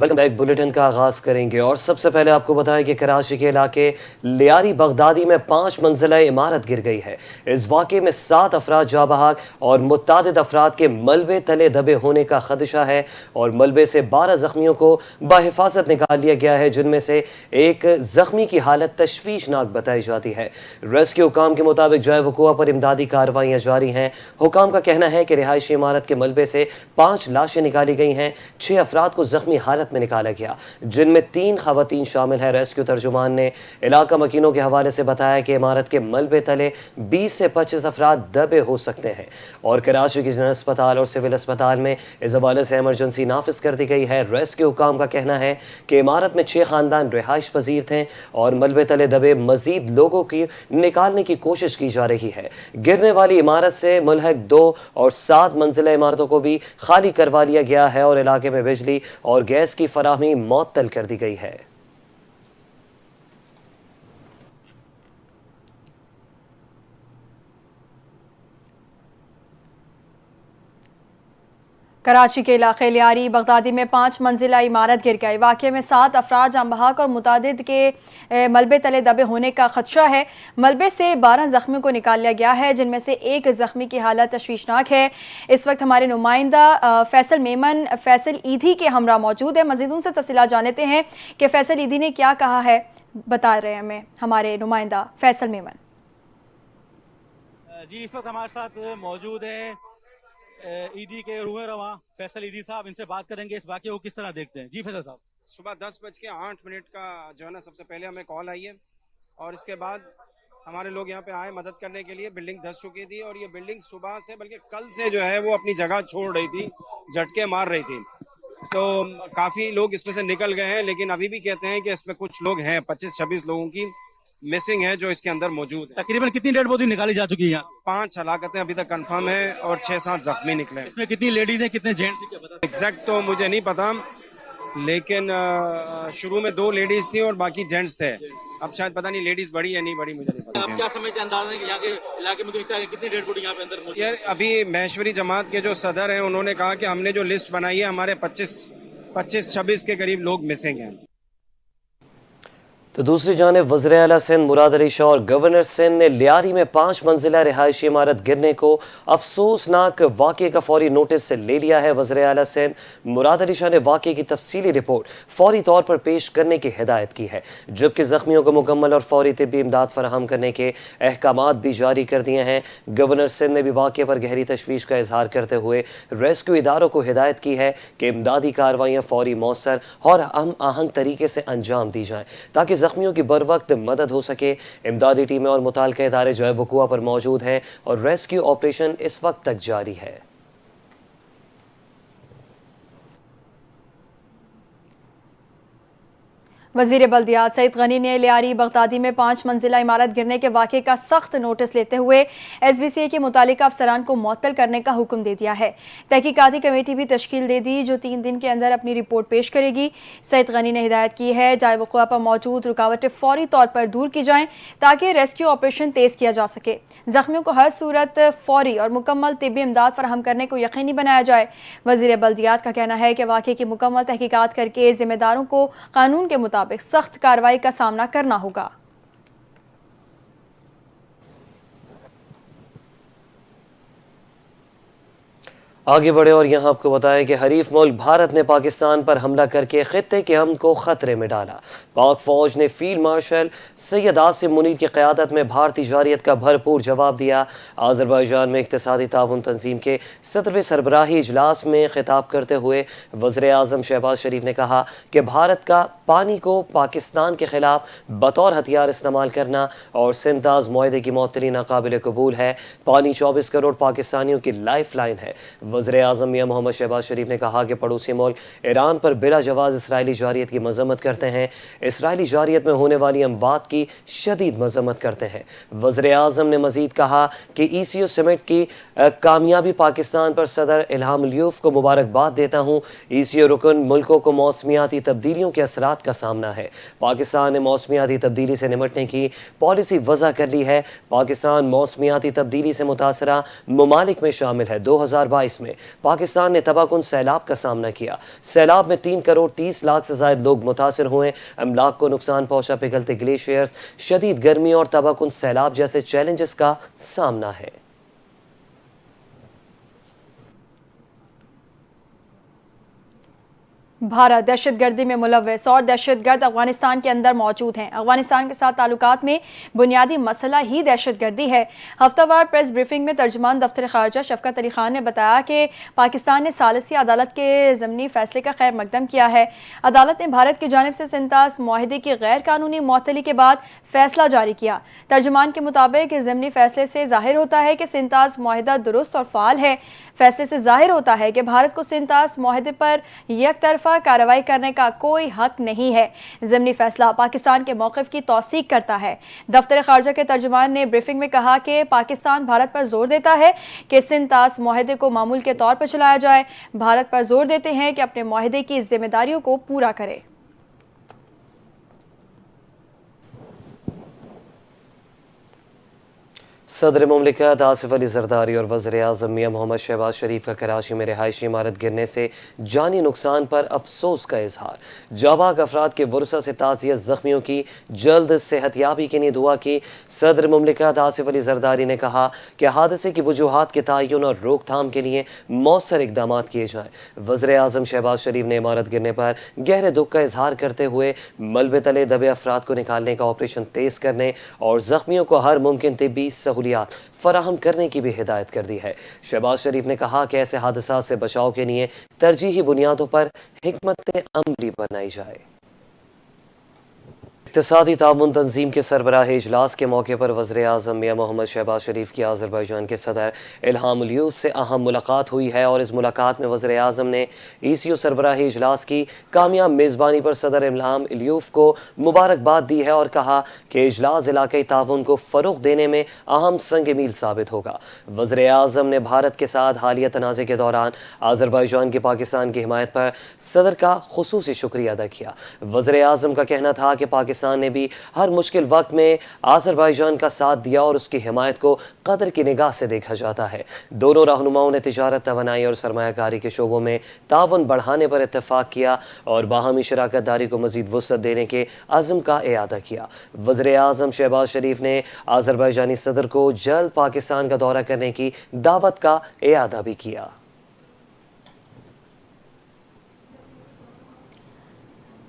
Welcome back bulletin کا آغاز کریں گے اور سب سے پہلے آپ کو بتائیں کہ کراچی کے علاقے لیاری بغدادی میں 5 منزلہ عمارت گر گئی ہے۔ اس واقعے میں 7 افراد جاں بحق اور متعدد افراد کے ملبے تلے دبے ہونے کا خدشہ ہے اور ملبے سے 12 زخمیوں کو بحفاظت نکال لیا گیا ہے، جن میں سے ایک زخمی کی حالت تشویشناک بتائی جاتی ہے۔ ریسکیو حکام کے مطابق جائے وقوع پر امدادی کارروائیاں جاری ہیں۔ حکام کا کہنا ہے کہ رہائشی عمارت کے ملبے سے 5 لاشیں نکالی گئی ہیں، 6 افراد کو زخمی حالت میں نکالا گیا، جن میں 3 خواتین شامل ہیں۔ ریسکیو ترجمان نے علاقہ مکینوں کے حوالے سے بتایا کہ عمارت کے ملبے تلے 20 سے 25 افراد دبے ہو سکتے ہیں اور کراچی کی جنرل اسپتال اور سول اسپتال میں اس حوالے سے ایمرجنسی نافذ کر دی گئی ہے۔ ریسکیو حکام کا کہنا ہے کہ عمارت میں 6 خاندان رہائش پذیر تھے اور ملبے تلے دبے مزید لوگوں کی نکالنے کی کوشش کی جا رہی ہے۔ گرنے والی عمارت سے ملحق 2 اور 7 منزلہ عمارتوں کو بھی خالی کروا لیا گیا ہے اور علاقے میں بجلی اور گیس کی فراہمی معطل کر دی گئی ہے۔ کراچی کے علاقے لیاری بغدادی میں 5 منزلہ عمارت گر گئی۔ واقعے میں 7 افراد جاں بحق اور متعدد کے ملبے تلے دبے ہونے کا خدشہ ہے۔ ملبے سے 12 زخمیوں کو نکال لیا گیا ہے، جن میں سے ایک زخمی کی حالت تشویشناک ہے۔ اس وقت ہمارے نمائندہ فیصل میمن فیصل ایدھی کے ہمراہ موجود ہیں۔ مزید ان سے تفصیلات جانتے ہیں کہ فیصل ایدھی نے کیا کہا ہے، بتا رہے ہیں ہمیں ہمارے نمائندہ فیصل میمن۔ جی اس وقت ہمارے ساتھ موجود ہیں ایدھی کے روح رواں فیصل ایدھی صاحب، ان سے بات کریں گے اس واقعے کو کس طرح دیکھتے ہیں۔ جی فیصل صاحب، صبح 10:08 کا جو ہے نا سب سے پہلے ہمیں کال آئی ہے اور اس کے بعد ہمارے لوگ یہاں پہ آئے مدد کرنے کے لیے۔ بلڈنگ دھس چکی تھی اور یہ بلڈنگ صبح سے بلکہ کل سے جو ہے وہ اپنی جگہ چھوڑ رہی تھی، جھٹکے مار رہی تھی، تو کافی لوگ اس میں سے نکل گئے ہیں، لیکن ابھی بھی کہتے ہیں کہ اس میں کچھ لوگ ہیں، 25-26 لوگوں کی مسنگ ہے جو اس کے اندر موجود ہے۔ تقریباً کتنی ڈیڈ باڈی نکالی جا چکی ہیں؟ 5 ہلاکتیں ابھی تک کنفرم ہیں اور 6-7 زخمی نکلے ہیں۔ اس میں کتنی لیڈیز ہیں، کتنے جینٹس ہیں؟ ایگزیکٹ تو مجھے نہیں پتا، لیکن شروع میں 2 لیڈیز تھیں اور باقی جینٹس تھے۔ اب شاید پتہ نہیں لیڈیز بڑی ہے نہیں بڑی، مجھے نہیں پتا۔ آپ کیا سمجھتے ہیں اندازہ ہے کہ یہاں کے علاقے میں کتنی ڈیڈ باڈی یہاں پہ اندر موجود ہے؟ یار ابھی مہیشوری جماعت کے جو صدر ہیں انہوں نے کہا کہ ہم نے جو لسٹ بنائی ہے ہمارے 25-26 کے قریب لوگ مسنگ ہیں۔ تو دوسری جانب وزیر اعلیٰ سندھ مراد علی شاہ اور گورنر سندھ نے لیاری میں 5 منزلہ رہائشی عمارت گرنے کو افسوسناک واقعے کا فوری نوٹس سے لے لیا ہے۔ وزیر اعلیٰ سندھ مراد علی شاہ نے واقعے کی تفصیلی رپورٹ فوری طور پر پیش کرنے کی ہدایت کی ہے، جبکہ زخمیوں کو مکمل اور فوری طبی امداد فراہم کرنے کے احکامات بھی جاری کر دیے ہیں۔ گورنر سندھ نے بھی واقعے پر گہری تشویش کا اظہار کرتے ہوئے ریسکیو اداروں کو ہدایت کی ہے کہ امدادی کارروائیاں فوری، مؤثر اور ہم آہنگ طریقے سے انجام دی جائیں تاکہ زخمیوں کی بر وقت مدد ہو سکے۔ امدادی ٹیمیں اور متعلقہ ادارے جائے وقوع پر موجود ہیں اور ریسکیو آپریشن اس وقت تک جاری ہے۔ وزیر بلدیات سعید غنی نے لیاری بغدادی میں 5 منزلہ عمارت گرنے کے واقعے کا سخت نوٹس لیتے ہوئے ایس بی سی اے کے متعلقہ افسران کو معطل کرنے کا حکم دے دیا ہے۔ تحقیقاتی کمیٹی بھی تشکیل دے دی جو 3 دن کے اندر اپنی رپورٹ پیش کرے گی۔ سعید غنی نے ہدایت کی ہے جائے وقوع پر موجود رکاوٹیں فوری طور پر دور کی جائیں تاکہ ریسکیو آپریشن تیز کیا جا سکے۔ زخمیوں کو ہر صورت فوری اور مکمل طبی امداد فراہم کرنے کو یقینی بنایا جائے۔ وزیر بلدیات کا کہنا ہے کہ واقعے کی مکمل تحقیقات کر کے ذمہ داروں کو قانون کے مطابق سخت کارروائی کا سامنا کرنا ہوگا۔ آگے بڑھے اور یہاں آپ کو بتائیں کہ حریف ملک بھارت نے پاکستان پر حملہ کر کے خطے کے امن کو خطرے میں ڈالا۔ پاک فوج نے فیلڈ مارشل سید عاصم منیر کی قیادت میں بھارتی جارحیت کا بھرپور جواب دیا۔ آذربائیجان میں اقتصادی تعاون تنظیم کے 17ویں سربراہی اجلاس میں خطاب کرتے ہوئے وزیر اعظم شہباز شریف نے کہا کہ بھارت کا پانی کو پاکستان کے خلاف بطور ہتھیار استعمال کرنا اور سنتاز معاہدے کی معطلی ناقابل قبول ہے۔ پانی 24 کروڑ پاکستانیوں کی لائف لائن ہے۔ وزیر اعظم میاں محمد شہباز شریف نے کہا کہ پڑوسی ملک ایران پر بلا جواز اسرائیلی جارحیت کی مذمت کرتے ہیں، اسرائیلی جارحیت میں ہونے والی اموات کی شدید مذمت کرتے ہیں۔ وزیر اعظم نے مزید کہا کہ ای سی او سمٹ کی کامیابی پاکستان پر صدر الہام علیوف کو مبارکباد دیتا ہوں۔ ای سی او رکن ملکوں کو موسمیاتی تبدیلیوں کے اثرات کا سامنا ہے۔ پاکستان نے موسمیاتی تبدیلی سے نمٹنے کی پالیسی وضع کر لی ہے۔ پاکستان موسمیاتی تبدیلی سے متاثرہ ممالک میں شامل ہے۔ 2022 میں میں پاکستان نے تباہ کن سیلاب کا سامنا کیا۔ سیلاب میں 3 کروڑ 30 لاکھ سے زائد لوگ متاثر ہوئے، املاک کو نقصان پہنچا، پگھلتے گلیشیئرز، شدید گرمی اور تباہ کن سیلاب جیسے چیلنجز کا سامنا ہے۔ بھارت دہشت گردی میں ملوث اور دہشت گرد افغانستان کے اندر موجود ہیں۔ افغانستان کے ساتھ تعلقات میں بنیادی مسئلہ ہی دہشت گردی ہے۔ ہفتہ وار پریس بریفنگ میں ترجمان دفتر خارجہ شفقت علی خان نے بتایا کہ پاکستان نے ثالثی عدالت کے ضمنی فیصلے کا خیر مقدم کیا ہے۔ عدالت نے بھارت کی جانب سے سنتاس معاہدے کی غیر قانونی معطلی کے بعد فیصلہ جاری کیا۔ ترجمان کے مطابق ضمنی فیصلے سے ظاہر ہوتا ہے کہ سنتاس معاہدہ درست اور فعال ہے۔ فیصلے سے ظاہر ہوتا ہے کہ بھارت کو سنتاس معاہدے پر یک طرفہ کارروائی کرنے کا کوئی حق نہیں ہے۔ ضمنی فیصلہ پاکستان کے موقف کی توثیق کرتا ہے۔ دفتر خارجہ کے ترجمان نے بریفنگ میں کہا کہ پاکستان بھارت پر زور دیتا ہے کہ سنتاس معاہدے کو معمول کے طور پر چلایا جائے۔ بھارت پر زور دیتے ہیں کہ اپنے معاہدے کی ذمہ داریوں کو پورا کرے۔ صدر مملکت آصف علی زرداری اور وزیر اعظم میاں محمد شہباز شریف کا کراچی میں رہائشی عمارت گرنے سے جانی نقصان پر افسوس کا اظہار۔ جاں بحق افراد کے ورثہ سے تعزیت، زخمیوں کی جلد صحت یابی کے لیے دعا کی۔ صدر مملکت آصف علی زرداری نے کہا کہ حادثے کی وجوہات کے تعین اور روک تھام کے لیے مؤثر اقدامات کیے جائیں۔ وزیر اعظم شہباز شریف نے عمارت گرنے پر گہرے دکھ کا اظہار کرتے ہوئے ملبے تلے دبے افراد کو نکالنے کا آپریشن تیز کرنے اور زخمیوں کو ہر ممکن طبی سہولیات فراہم کرنے کی بھی ہدایت کر دی ہے۔ شہباز شریف نے کہا کہ ایسے حادثات سے بچاؤ کے لیے ترجیحی بنیادوں پر حکمت عملی بنائی جائے۔ اقتصادی تعاون تنظیم کے سربراہ اجلاس کے موقع پر وزیر اعظم میاں محمد شہباز شریف کی آذربائیجان کے صدر الہام علیوف سے اہم ملاقات ہوئی ہے اور اس ملاقات میں وزیر اعظم نے ECU سربراہ اجلاس کی کامیاب میزبانی پر صدر الہام علیوف کو مبارکباد دی ہے اور کہا کہ اجلاس علاقائی تعاون کو فروغ دینے میں اہم سنگ میل ثابت ہوگا۔ وزیر اعظم نے بھارت کے ساتھ حالیہ تنازع کے دوران آذربائیجان کی پاکستان کی حمایت پر صدر کا خصوصی شکریہ ادا کیا۔ وزیر اعظم کا کہنا تھا کہ پاکستان نے بھی ہر مشکل وقت میں آذربائیجان کا ساتھ دیا اور اس کی حمایت کو قدر کی نگاہ سے دیکھا جاتا ہے۔ دونوں رہنماؤں نے تجارت، توانائی اور سرمایہ کاری کے شعبوں میں تعاون بڑھانے پر اتفاق کیا اور باہمی شراکت داری کو مزید وسعت دینے کے عزم کا اعادہ کیا۔ وزیر اعظم شہباز شریف نے آذربائیجانی صدر کو جلد پاکستان کا دورہ کرنے کی دعوت کا اعادہ بھی کیا۔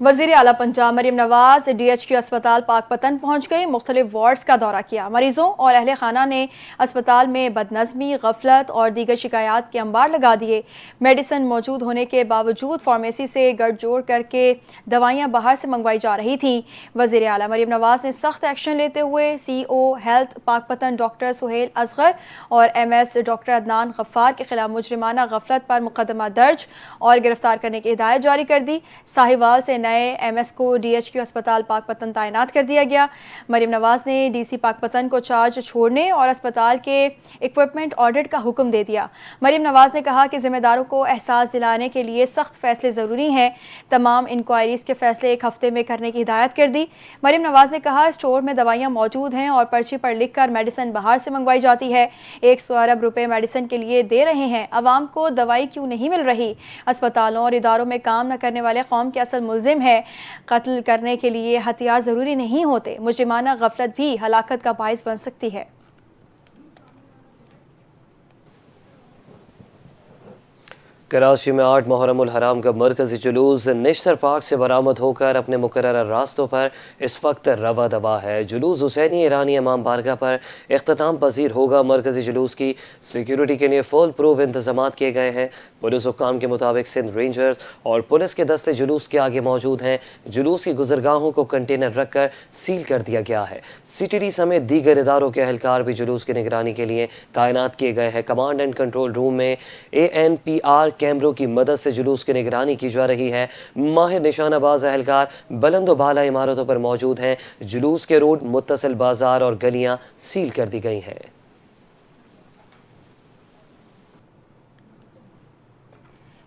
وزیر اعلیٰ پنجاب مریم نواز DHQ اسپتال پاک پتن پہنچ گئی، مختلف وارڈز کا دورہ کیا۔ مریضوں اور اہل خانہ نے اسپتال میں بدنظمی، غفلت اور دیگر شکایات کے انبار لگا دیے۔ میڈیسن موجود ہونے کے باوجود فارمیسی سے گٹھ جوڑ کر کے دوائیاں باہر سے منگوائی جا رہی تھیں۔ وزیر اعلیٰ مریم نواز نے سخت ایکشن لیتے ہوئے CEO ہیلتھ پاک پتن ڈاکٹر سہیل اصغر اور MS ڈاکٹر عدنان غفار کے خلاف مجرمانہ غفلت پر مقدمہ درج اور گرفتار کرنے کی ہدایت جاری کر دی۔ ساہیوال سے نئے MS کو DHQ اسپتال پاک پتن تعینات کر دیا گیا۔ مریم نواز نے DC پاک پتن کو چارج چھوڑنے اور اسپتال کے اکوپمنٹ آڈٹ کا حکم دے دیا۔ مریم نواز نے کہا کہ ذمہ داروں کو احساس دلانے کے لیے سخت فیصلے ضروری ہیں۔ تمام انکوائریز کے فیصلے 1 ہفتے میں کرنے کی ہدایت کر دی۔ مریم نواز نے کہا اسٹور میں دوائیاں موجود ہیں اور پرچی پر لکھ کر میڈیسن باہر سے منگوائی جاتی ہے۔ 100 ارب روپے میڈیسن کے لیے دے رہے ہیں، عوام کو دوائی کیوں نہیں مل رہی؟ اسپتالوں اور اداروں میں کام نہ کرنے والے قوم کے اصل ملزم ہیں۔ قتل کرنے کے لیے ہتھیار ضروری نہیں ہوتے، مجرمانہ غفلت بھی ہلاکت کا باعث بن سکتی ہے۔ کراچی میں 8 محرم الحرام کا مرکزی جلوس نشتر پارک سے برآمد ہو کر اپنے مقررہ راستوں پر اس وقت رواں دواں ہے۔ جلوس حسینی ایرانی امام بارگاہ پر اختتام پذیر ہوگا۔ مرکزی جلوس کی سیکیورٹی کے لیے فل پروف انتظامات کیے گئے ہیں۔ پولیس حکام کے مطابق سندھ رینجرز اور پولیس کے دستے جلوس کے آگے موجود ہیں۔ جلوس کی گزرگاہوں کو کنٹینر رکھ کر سیل کر دیا گیا ہے۔ CTD سمیت دیگر اداروں کے اہلکار بھی جلوس کی نگرانی کے لیے تعینات کیے گئے ہیں۔ کمانڈ اینڈ کنٹرول روم میں ANPR کیمروں کی مدد سے جلوس کی نگرانی کی جا رہی ہے۔ ماہر نشانہ باز اہلکار بلند و بالا عمارتوں پر موجود ہیں۔ جلوس کے روٹ، متصل بازار اور گلیاں سیل کر دی گئی ہیں۔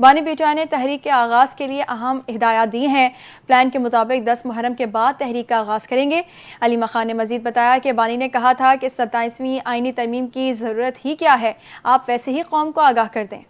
بانی پی ٹی آئی نے تحریک کے آغاز کے لیے اہم ہدایات دی ہیں۔ پلان کے مطابق 10 محرم کے بعد تحریک کا آغاز کریں گے۔ علیمہ خان نے مزید بتایا کہ بانی نے کہا تھا کہ 27ویں آئینی ترمیم کی ضرورت ہی کیا ہے، آپ ویسے ہی قوم کو آگاہ کر دیں۔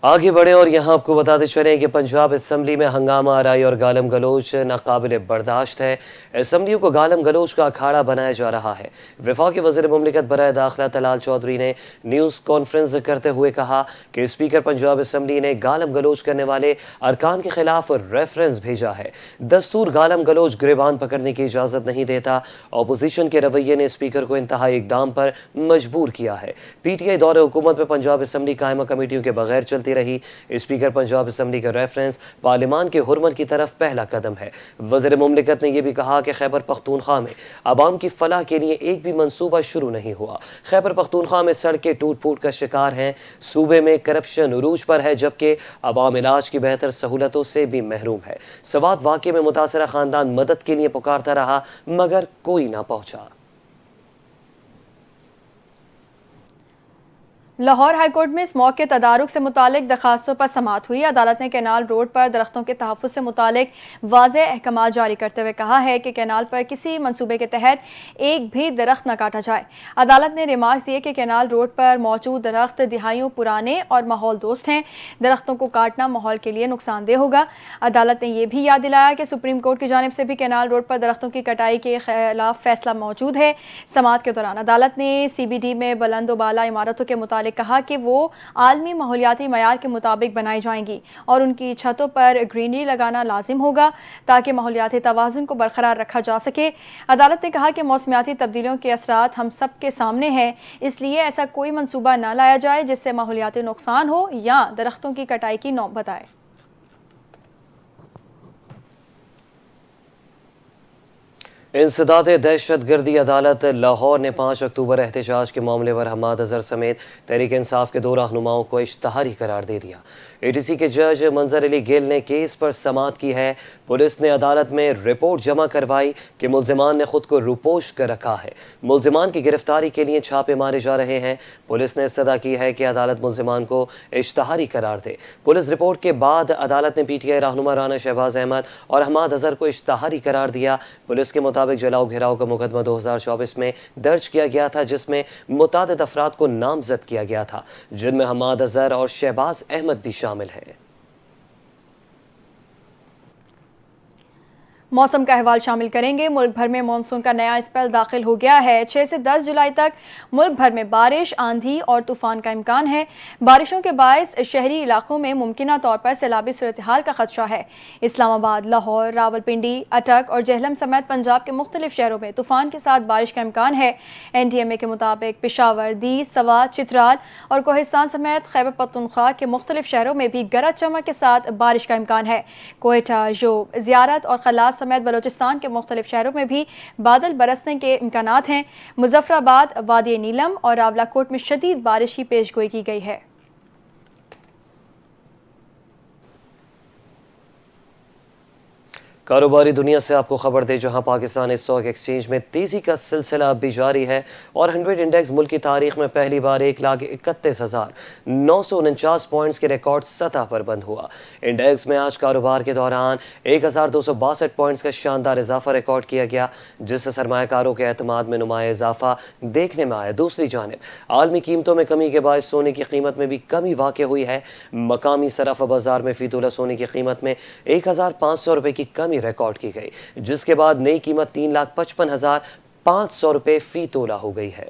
آگے بڑھیں اور یہاں آپ کو بتاتے چلیں کہ پنجاب اسمبلی میں ہنگامہ آرائی اور گالم گلوچ ناقابل برداشت ہے۔ اسمبلیوں کو گالم گلوچ کا اکھاڑا بنایا جا رہا ہے۔ وفاقی وزیر مملکت برائے داخلہ طلال چودھری نے نیوز کانفرنس کرتے ہوئے کہا کہ اسپیکر پنجاب اسمبلی نے گالم گلوچ کرنے والے ارکان کے خلاف ریفرنس بھیجا ہے۔ دستور گالم گلوچ گریبان پکڑنے کی اجازت نہیں دیتا۔ اپوزیشن کے رویے نے اسپیکر کو انتہائی اقدام پر مجبور کیا ہے۔ پی ٹی آئی دور حکومت میں پنجاب اسمبلی قائمہ کمیٹیوں کے بغیر چلتی رہی۔ اسپیکر پنجاب اسمبلی کا ریفرنس پارلیمان کے حرمت کی طرف پہلا قدم ہے۔ وزیر مملکت نے یہ بھی کہا کہ خیبر پختونخوا میں عوام کی فلاح کے لیے ایک بھی منصوبہ شروع نہیں ہوا۔ خیبر پختونخوا میں سڑکیں ٹوٹ پھوٹ کا شکار ہیں۔ صوبے میں کرپشن عروج پر ہے، جبکہ عوام علاج کی بہتر سہولتوں سے بھی محروم ہے۔ سوات واقعے میں متاثرہ خاندان مدد کے لیے پکارتا رہا مگر کوئی نہ پہنچا۔ لاہور ہائی کورٹ میں اسموگ کے تدارک سے متعلق درخواستوں پر سماعت ہوئی۔ عدالت نے کینال روڈ پر درختوں کے تحفظ سے متعلق واضح احکامات جاری کرتے ہوئے کہا ہے کہ کینال پر کسی منصوبے کے تحت ایک بھی درخت نہ کاٹا جائے۔ عدالت نے ریمارکس دیے کہ کینال روڈ پر موجود درخت دہائیوں پرانے اور ماحول دوست ہیں۔ درختوں کو کاٹنا ماحول کے لیے نقصان دہ ہوگا۔ عدالت نے یہ بھی یاد دلایا کہ سپریم کورٹ کی جانب سے بھی کینال روڈ پر درختوں کی کٹائی کے خلاف فیصلہ موجود ہے۔ سماعت کے دوران عدالت نے سی بی ڈی میں بلند و بالا عمارتوں کے متعلق کہا کہ وہ عالمی ماحولیاتی معیار کے مطابق بنائی جائیں گی اور ان کی چھتوں پر گرینری لگانا لازم ہوگا تاکہ ماحولیاتی توازن کو برقرار رکھا جا سکے۔ عدالت نے کہا کہ موسمیاتی تبدیلیوں کے اثرات ہم سب کے سامنے ہیں، اس لیے ایسا کوئی منصوبہ نہ لایا جائے جس سے ماحولیاتی نقصان ہو یا درختوں کی کٹائی کی نوبت آئے۔ انسداد دہشت گردی عدالت لاہور نے 5 اکتوبر احتجاج کے معاملے پر حماد اظہر سمیت تحریک انصاف کے 2 رہنماؤں کو اشتہاری قرار دے دیا۔ اے ٹی سی کے جج منظر علی گیل نے کیس پر سماعت کی ہے۔ پولیس نے عدالت میں رپورٹ جمع کروائی کہ ملزمان نے خود کو روپوش کر رکھا ہے۔ ملزمان کی گرفتاری کے لیے چھاپے مارے جا رہے ہیں۔ پولیس نے استدعا کی ہے کہ عدالت ملزمان کو اشتہاری قرار دے۔ پولیس رپورٹ کے بعد عدالت نے پی ٹی آئی رہنما رانا شہباز احمد اور حماد اظہر کو اشتہاری قرار دیا۔ پولیس کے مطابق جلاؤ گھیراؤ کا مقدمہ 2024 میں درج کیا گیا تھا، جس میں متعدد افراد کو نامزد کیا گیا تھا، جن میں حماد اظہر اور شہباز احمد بھی شامل ہیں۔ موسم کا احوال شامل کریں گے۔ ملک بھر میں مانسون کا نیا اسپیل داخل ہو گیا ہے۔ 6 سے 10 جولائی تک ملک بھر میں بارش، آندھی اور طوفان کا امکان ہے۔ بارشوں کے باعث شہری علاقوں میں ممکنہ طور پر سیلابی صورتحال کا خدشہ ہے۔ اسلام آباد، لاہور، راولپنڈی، اٹک اور جہلم سمیت پنجاب کے مختلف شہروں میں طوفان کے ساتھ بارش کا امکان ہے۔ این ڈی ایم اے کے مطابق پشاور، دی، سوات، چترال اور کوہستان سمیت خیبر پختونخوا کے مختلف شہروں میں بھی گرج چمک کے ساتھ بارش کا امکان ہے۔ کوئٹہ، ژوب، زیارت اور خلاص سمیت بلوچستان کے مختلف شہروں میں بھی بادل برسنے کے امکانات ہیں۔ مظفر آباد، وادی نیلم اور راولاکوٹ میں شدید بارش کی پیشگوئی کی گئی ہے۔ کاروباری دنیا سے آپ کو خبر دے، جہاں پاکستان اسٹاک ایکسچینج میں تیزی کا سلسلہ اب بھی جاری ہے اور 100 انڈیکس ملک کی تاریخ میں پہلی بار 1,31,949 پوائنٹس کے ریکارڈ سطح پر بند ہوا۔ انڈیکس میں آج کاروبار کے دوران 1,262 پوائنٹس کا شاندار اضافہ ریکارڈ کیا گیا، جس سے سرمایہ کاروں کے اعتماد میں نمایاں اضافہ دیکھنے میں آیا۔ دوسری جانب عالمی قیمتوں میں کمی کے باعث سونے کی قیمت میں بھی کمی واقع ہوئی ہے۔ مقامی صرافہ بازار میں فی تولہ سونے کی قیمت میں 1,500 روپے کی کمی ریکارڈ کی گئی، جس کے بعد نئی قیمت 3,55,500 روپے فی تولہ ہو گئی ہے۔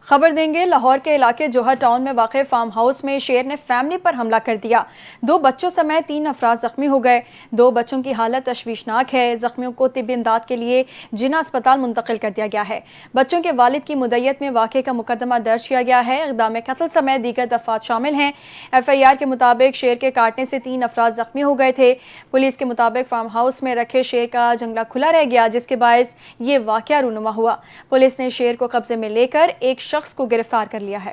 خبر دیں گے لاہور کے علاقے جوہر ٹاؤن میں واقع فارم ہاؤس میں شیر نے فیملی پر حملہ کر دیا۔ 2 بچوں سمیت 3 افراد زخمی ہو گئے۔ 2 بچوں کی حالت تشویشناک ہے۔ زخمیوں کو طبی امداد کے لیے جناح اسپتال منتقل کر دیا گیا ہے۔ بچوں کے والد کی مدعیت میں واقعے کا مقدمہ درج کیا گیا ہے۔ اقدام قتل سمیت دیگر دفعات شامل ہیں۔ ایف آئی آر کے مطابق شیر کے کاٹنے سے 3 افراد زخمی ہو گئے تھے۔ پولیس کے مطابق فارم ہاؤس میں رکھے شیر کا جنگلہ کھلا رہ گیا، جس کے باعث یہ واقعہ رونما ہوا۔ پولیس نے شیر کو قبضے میں لے کر ایک شخص کو گرفتار کر لیا ہے۔